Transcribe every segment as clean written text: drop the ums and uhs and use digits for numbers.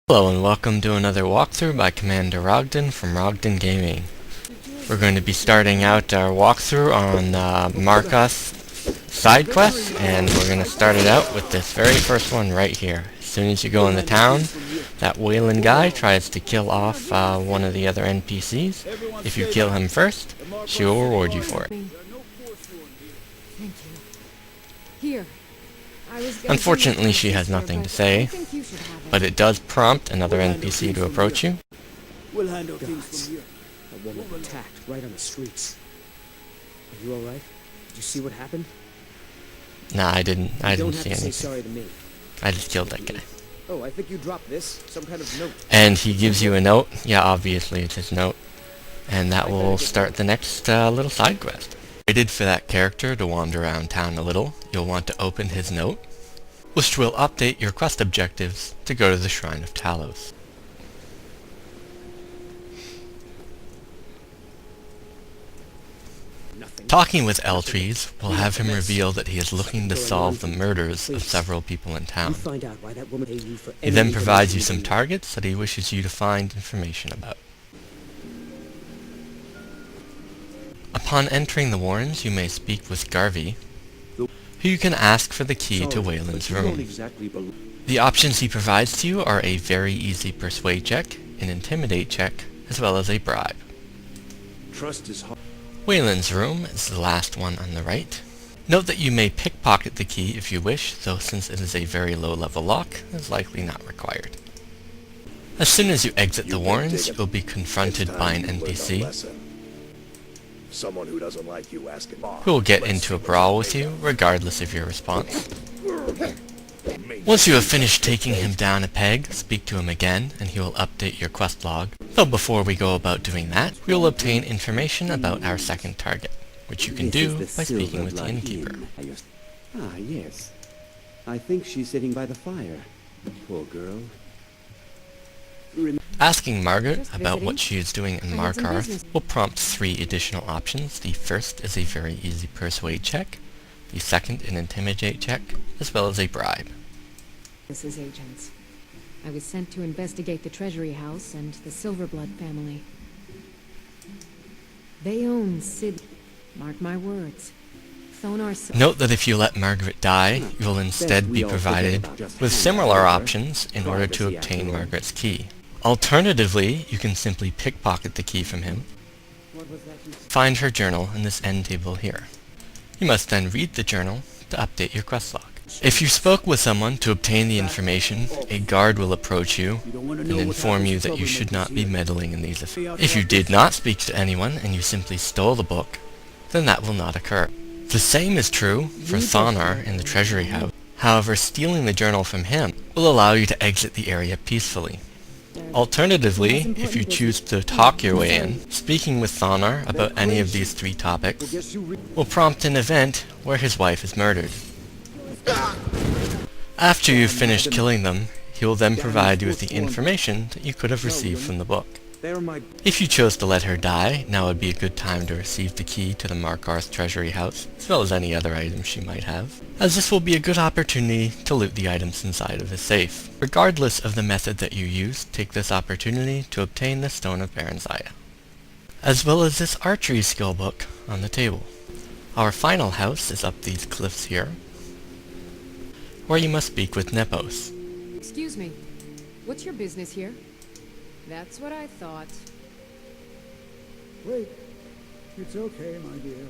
Hello and welcome to another walkthrough by Commander Rogden from Rogden Gaming. We're going to be starting out our walkthrough on Markarth Sidequests, and we're going to start it out with this very first one right here. As soon as you go in the town, that Wayland guy tries to kill off one of the other NPCs. If you kill him first, she will reward you for it. Thank you. Here. Unfortunately, she has nothing to say, but it does prompt another NPC to approach you. We'll handle things from here. A woman attacked right on the streets. Are you alright? Did you see what happened? Nah, I didn't see anything. You don't have to anything. say sorry to me. I just killed that guy. Oh, I think you dropped this. Some kind of note. And he gives you a note. Yeah, obviously it's his note. And that will start the next little side quest. Waited for that character to wander around town a little, you'll want to open his note, which will update your quest objectives to go to the Shrine of Talos. Talking with Eltrees will have him reveal that he is looking to solve the murders of several people in town. He then provides you some targets that he wishes you to find information about. Upon entering the Warrens, you may speak with Garvey, who you can ask for the key to Wayland's room. The options he provides to you are a very easy persuade check, an intimidate check, as well as a bribe. Wayland's room is the last one on the right. Note that you may pickpocket the key if you wish, though since it is a very low-level lock, it is likely not required. As soon as you exit the Warrens, you will be confronted by an NPC, Someone who doesn't like you asking who will get into a brawl with you, regardless of your response. Once you have finished taking him down a peg, speak to him again, and he will update your quest log. Though before we go about doing that, we will obtain information about our second target, which you can do by speaking with the innkeeper. Ah, yes. I think she's sitting by the fire. Poor girl. Asking Margaret about what she is doing in Markarth will prompt 3 additional options. The first is a very easy persuade check, the second an intimidate check, as well as a bribe. This is agents. I was sent to investigate the Treasury House and the Silverblood family. They own Cidhna. Mark my words. Note that if you let Margaret die, you will instead be provided with similar options in order to obtain Margaret's key. Alternatively, you can simply pickpocket the key from him. Find her journal in this end table here. You must then read the journal to update your quest log. If you spoke with someone to obtain the information, a guard will approach you and inform you that you should not be meddling in these affairs. If you did not speak to anyone and you simply stole the book, then that will not occur. The same is true for Thonar in the Treasury House. However, stealing the journal from him will allow you to exit the area peacefully. Alternatively, if you choose to talk your way in, speaking with Thonar about any of these 3 topics will prompt an event where his wife is murdered. After you've finished killing them, he will then provide you with the information that you could have received from the book. If you chose to let her die, now would be a good time to receive the key to the Markarth Treasury House, as well as any other items she might have, as this will be a good opportunity to loot the items inside of his safe. Regardless of the method that you use, take this opportunity to obtain the Stone of Baranziah, as well as this archery skill book on the table. Our final house is up these cliffs here, where you must speak with Nepos. Excuse me. What's your business here? That's what I thought. Wait. It's okay, my dear.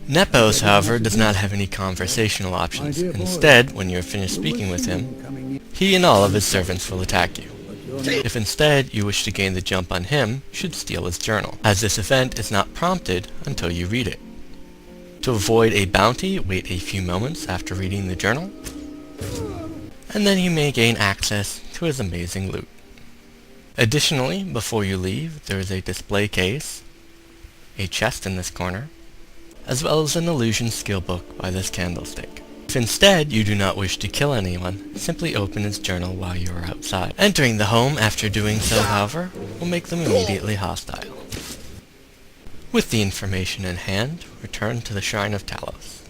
Nepos, however, does not have any conversational options. Instead, when you are finished speaking with him, he and all of his servants will attack you. If instead you wish to gain the jump on him, you should steal his journal, as this event is not prompted until you read it. To avoid a bounty, wait a few moments after reading the journal, and then you may gain access to his amazing loot. Additionally, before you leave, there is a display case, a chest in this corner, as well as an illusion skill book by this candlestick. If instead you do not wish to kill anyone, simply open his journal while you are outside. Entering the home after doing so, however, will make them immediately hostile. With the information in hand, return to the Shrine of Talos.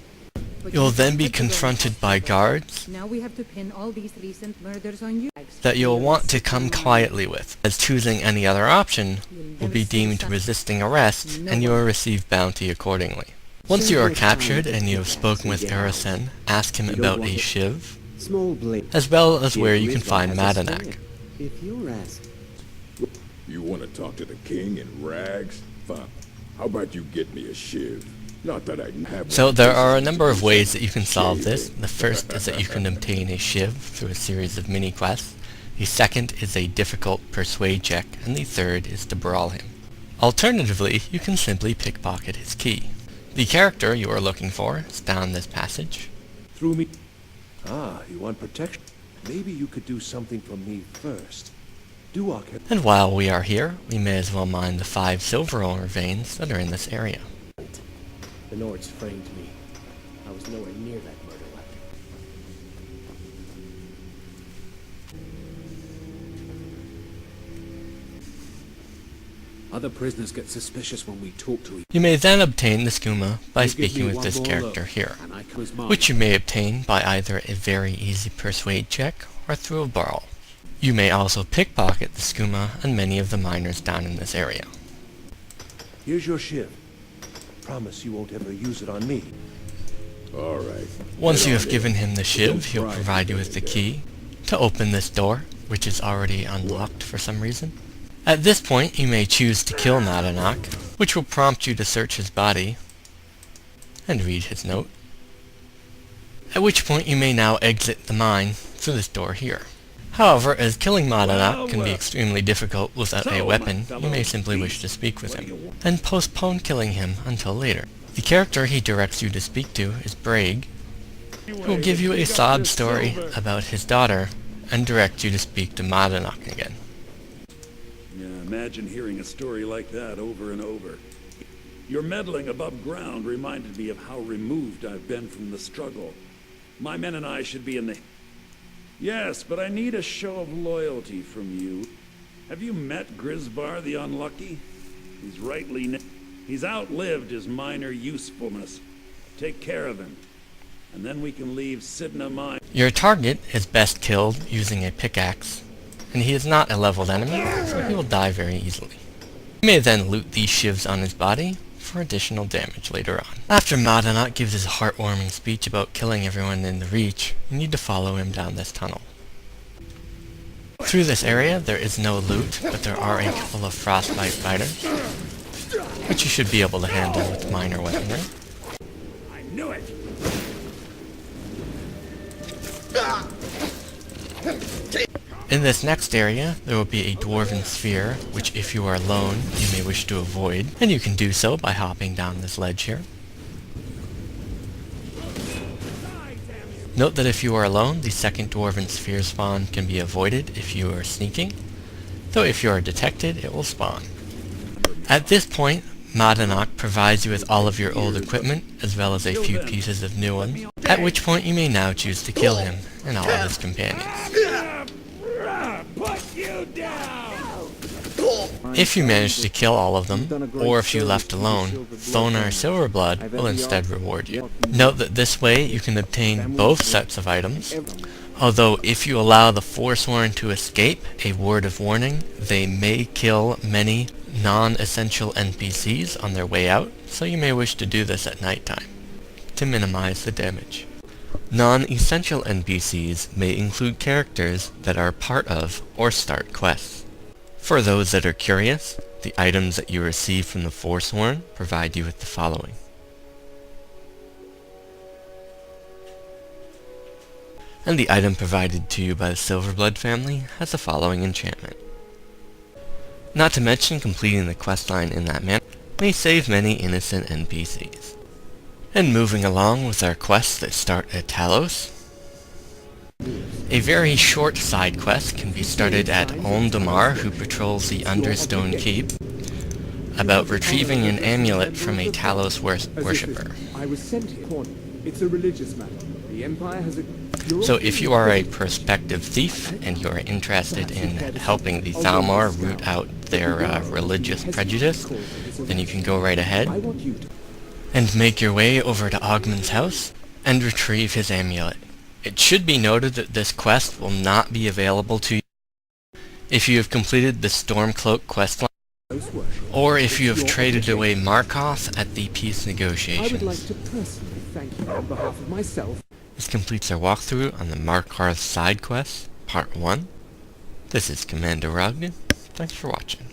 You'll then be confronted by guards Now we have to pin all these recent murders on you. that you'll want to come quietly with, as choosing any other option will be deemed resisting arrest, and you will receive bounty accordingly. Once you are captured and you have spoken with Erisen, ask him about a shiv, Small blade. as well as where you can Wisdom find has a Madanak. stare. If you're asked, You want to talk to the king in rags? Fine. How about you get me a shiv? Not that I have So one. there are a number of ways that you can solve this. The first is that you can obtain a shiv through a series of mini-quests. The second is a difficult persuade check, and the third is to brawl him. Alternatively, you can simply pickpocket his key. The character you are looking for is down this passage. Through me. Ah, you want protection? Maybe you could do something for me first. Duok had... And while we are here, we may as well mine the 5 silver ore veins that are in this area. The Nords framed me. I was nowhere near that murder weapon. Other prisoners get suspicious when we talk to each You may then obtain the skooma by You give me speaking with one this more character look, here, and I close mine. which you may obtain by either a very easy persuade check or through a brawl. You may also pickpocket the skooma and many of the miners down in this area. Here's your shiv. Promise you won't ever use it on me. All right. Once Get you on have it. given him the shiv, Don't he'll try provide you with the key to open this door, which is already unlocked for some reason. At this point, you may choose to kill Madanak, which will prompt you to search his body and read his note. At which point you may now exit the mine through this door here. However, as killing Madanak can be extremely difficult without a weapon, you may simply wish to speak with him, and postpone killing him until later. The character he directs you to speak to is Braig, who will give you a sob story about his daughter, and direct you to speak to Madanak again. Yeah, imagine hearing a story like that over and over. Your meddling above ground reminded me of how removed I've been from the struggle. My men and I should be in the... Yes, but I need a show of loyalty from you. Have you met Grisbar the Unlucky? He's rightly... He's outlived his minor usefulness. Take care of him, and then we can leave Cidhna Mine. Your target is best killed using a pickaxe, and he is not a leveled enemy, so he will die very easily. You may then loot these shivs on his body for additional damage later on. After Madanak gives his heartwarming speech about killing everyone in the Reach, you need to follow him down this tunnel. Through this area, there is no loot, but there are a couple of frostbite fighters, which you should be able to handle with minor weaponry. I knew it! In this next area, there will be a dwarven sphere, which if you are alone, you may wish to avoid, and you can do so by hopping down this ledge here. Note that if you are alone, the second dwarven sphere spawn can be avoided if you are sneaking, though if you are detected, it will spawn. At this point, Madanak provides you with all of your old equipment, as well as a few pieces of new ones, at which point you may now choose to kill him and all of his companions. Put you down! If you manage to kill all of them, or if you left alone, Thonar Silverblood will instead reward you. Note that this way you can obtain both sets of items, although if you allow the Forsworn to escape, a word of warning, they may kill many non-essential NPCs on their way out, so you may wish to do this at nighttime, to minimize the damage. Non-essential NPCs may include characters that are part of or start quests. For those that are curious, the items that you receive from the Forsworn provide you with the following. And the item provided to you by the Silverblood family has the following enchantment. Not to mention completing the questline in that manner may save many innocent NPCs. And moving along with our quests that start at Talos, a very short side quest can be started at Ondamar, who patrols the Understone Keep, about retrieving an amulet from a Talos Worshipper. I was sent here. It's a religious matter. The Empire has a... So if you are a prospective thief and you are interested in helping the Thalmor root out their religious prejudice, then you can go right ahead I want you to... and make your way over to Ogmund's house and retrieve his amulet. It should be noted that this quest will not be available to you if you have completed the Stormcloak questline, or if you have traded away Markarth at the peace negotiations. I would like to personally thank you on behalf of myself. This completes our walkthrough on the Markarth Sidequests, Part 1. This is Commander Rogden. Thanks for watching.